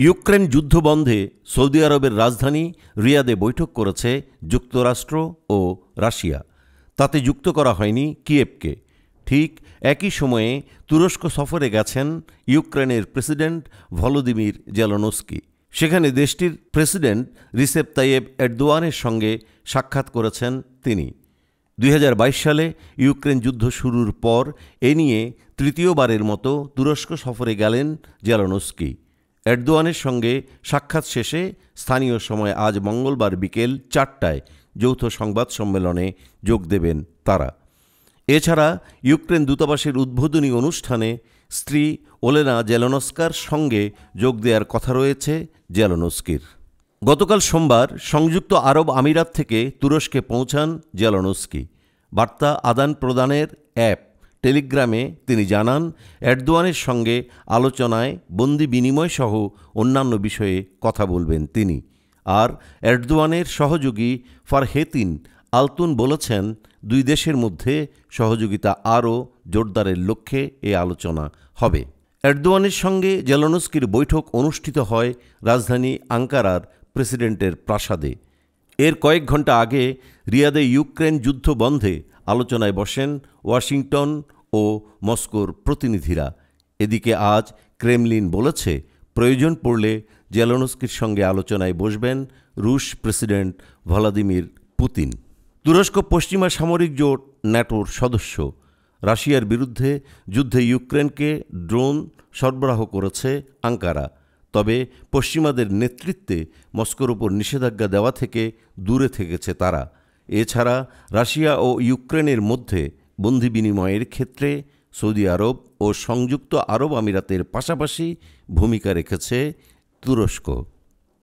Ukraine যুদ্ধ বন্ধে Saudi আরবের রাজধানী রিয়াদে বৈঠক করেছে যুক্তরাষ্ট্র ও রাশিয়া। তাতে যুক্ত করা হয়নি কিয়েভকে। ঠিক একই সময়ে তুরস্ক সফরে গেছেন ইউক্রেনের প্রেসিডেন্ট ভলোদিমির জেলেনস্কি। সেখানে দেশটির প্রেসিডেন্ট রিসেপ তাইয়েব এরদোয়ানের সঙ্গে সাক্ষাৎ করেছেন তিনি। 2022 সালে ইউক্রেন যুদ্ধ শুরুর পর এ নিয়ে তৃতীয়বারের মতো তুরস্ক সফরে গেলেন জেলেনস্কি। এরদোয়ানের সঙ্গে সাক্ষাৎ শেষে স্থানীয় সময় আজ মঙ্গলবার বিকেল 4টায় যৌথ সংবাদ সম্মেলনে যোগ দেবেন তারা। এছাড়া ইউক্রেন দূতাবাসের উদ্বোধনী অনুষ্ঠানে স্ত্রী ওলেনা জেলেনস্কার সঙ্গে যোগ দেওয়ার কথা রয়েছে জেলেনস্কির। গতকাল সোমবার সংযুক্ত আরব আমিরাত থেকে তুরস্কে পৌঁছান জেলেনস্কি। বার্তা আদান প্রদানের অ্যাপ টেলিগ্রামে তিনি জানান, এরদোয়ানের সঙ্গে আলোচনায় বন্দি বিনিময় সহ অন্যান্য বিষয়ে কথা বলবেন তিনি। আর এরদোয়ানের সহযোগী ফারহেতিন আলতুন বলেছেন, দুই দেশের মধ্যে সহযোগিতা আরও জোরদারের লক্ষ্যে এ আলোচনা হবে। এরদোয়ানের সঙ্গে জেলেনস্কির বৈঠক অনুষ্ঠিত হয় রাজধানী আঙ্কারার প্রেসিডেন্টের প্রাসাদে। এর কয়েক ঘণ্টা আগে রিয়াদে ইউক্রেন যুদ্ধ বন্ধে আলোচনায় বসেন ওয়াশিংটন ও মস্কোর প্রতিনিধিরা। এদিকে আজ ক্রেমলিন বলেছে, প্রয়োজন পড়লে জেলেনস্কির সঙ্গে আলোচনায় বসবেন রুশ প্রেসিডেন্ট ভ্লাদিমির পুতিন। তুরস্ক পশ্চিমা সামরিক জোট ন্যাটোর সদস্য। রাশিয়ার বিরুদ্ধে যুদ্ধে ইউক্রেনকে ড্রোন সরবরাহ করেছে আঙ্কারা। তবে পশ্চিমাদের নেতৃত্বে মস্কোর ওপর নিষেধাজ্ঞা দেওয়া থেকে দূরে থেকেছে তারা। এছাড়া রাশিয়া ও ইউক্রেনের মধ্যে বন্দি বিনিময়ের ক্ষেত্রে সৌদি আরব ও সংযুক্ত আরব আমিরাতের পাশাপাশি ভূমিকা রেখেছে তুরস্ক।